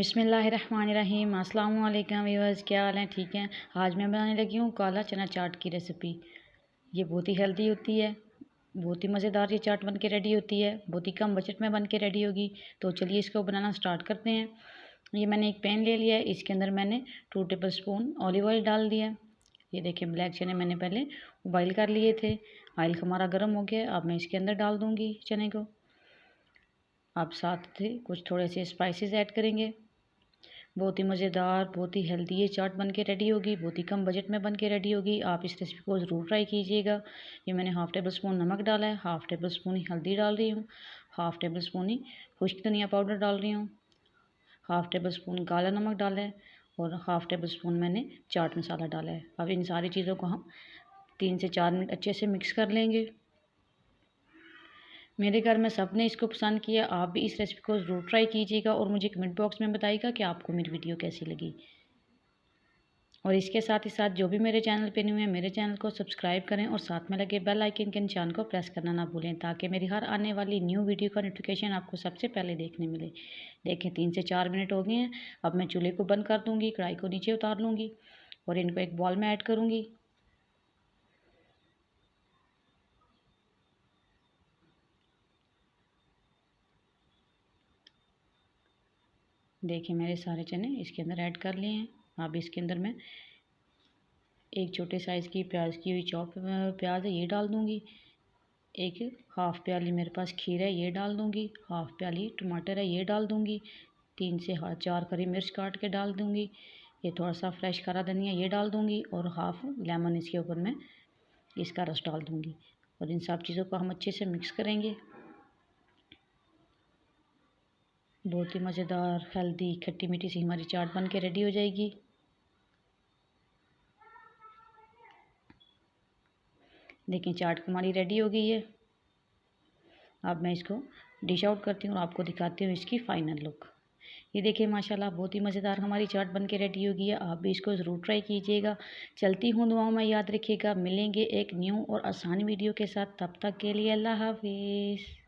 बिस्मिल्लाहिर्रहमानिर्रहीम। अस्सलाम वालेकुम व्यूअर्स, क्या हाल है? ठीक हैं। आज मैं बनाने लगी हूँ काला चना चाट की रेसिपी। ये बहुत ही हेल्दी होती है, बहुत ही मज़ेदार ये चाट बन के रेडी होती है, बहुत ही कम बजट में बन के रेडी होगी। तो चलिए इसको बनाना स्टार्ट करते हैं। ये मैंने एक पैन ले लिया है, इसके अंदर मैंने 2 टेबल स्पून ऑलिव ऑयल डाल दिया। ये देखिए ब्लैक चने मैंने पहले बॉइल कर लिए थे। ऑयल हमारा गर्म हो गया, अब मैं इसके अंदर डाल दूँगी चने को। आप साथ थे कुछ थोड़े से स्पाइसेस ऐड करेंगे। बहुत ही मज़ेदार, बहुत ही हेल्दी ये चाट बन के रेडी होगी, बहुत ही कम बजट में बन के रेडी होगी। आप इस रेसिपी को ज़रूर ट्राई कीजिएगा। ये मैंने हाफ़ टेबल स्पून नमक डाला है, हाफ़ टेबल स्पून ही हल्दी डाल रही हूँ, हाफ़ टेबल स्पून ही खुश्क धनिया पाउडर डाल रही हूँ, हाफ़ टेबल स्पून काला नमक डाला है और हाफ़ टेबल स्पून मैंने चाट मसाला डाला है। अब इन सारी चीज़ों को हम 3 से 4 मिनट अच्छे से मिक्स कर लेंगे। मेरे घर में सब ने इसको पसंद किया। आप भी इस रेसिपी को ज़रूर ट्राई कीजिएगा और मुझे कमेंट बॉक्स में बताइएगा कि आपको मेरी वीडियो कैसी लगी। और इसके साथ ही साथ जो भी मेरे चैनल पे न्यू है, मेरे चैनल को सब्सक्राइब करें और साथ में लगे बेल आइकन के निशान को प्रेस करना ना भूलें, ताकि मेरी हर आने वाली न्यू वीडियो का नोटिफिकेशन आपको सबसे पहले देखने मिले। देखें 3 से 4 मिनट हो गए हैं। अब मैं चूल्हे को बंद कर दूँगी, कढ़ाई को नीचे उतार लूँगी और इनको एक बॉल में ऐड करूँगी। देखिए मेरे सारे चने इसके अंदर ऐड कर लिए हैं। अब इसके अंदर मैं एक छोटे साइज़ की प्याज की हुई चॉप प्याज है, ये डाल दूँगी। एक हाफ़ प्याली मेरे पास खीर है, ये डाल दूँगी। हाफ़ प्याली टमाटर है, ये डाल दूँगी। 3 से 4 हरी मिर्च काट के डाल दूँगी। ये थोड़ा सा फ्रेश हरा धनिया ये डाल दूँगी और हाफ़ लेमन इसके ऊपर मैं इसका रस डाल दूँगी और इन सब चीज़ों को हम अच्छे से मिक्स करेंगे। बहुत ही मज़ेदार, हेल्दी, खट्टी मीठी सी हमारी चाट बन के रेडी हो जाएगी। देखिए चाट हमारी रेडी हो गई है। अब मैं इसको डिश आउट करती हूँ और आपको दिखाती हूँ इसकी फ़ाइनल लुक। ये देखिए माशाल्लाह बहुत ही मज़ेदार हमारी चाट बन के रेडी हो गई है। आप भी इसको ज़रूर ट्राई कीजिएगा। चलती हूँ दुआओं में याद रखिएगा। मिलेंगे एक न्यू और आसान वीडियो के साथ, तब तक के लिए अल्लाह हाफ़िज़।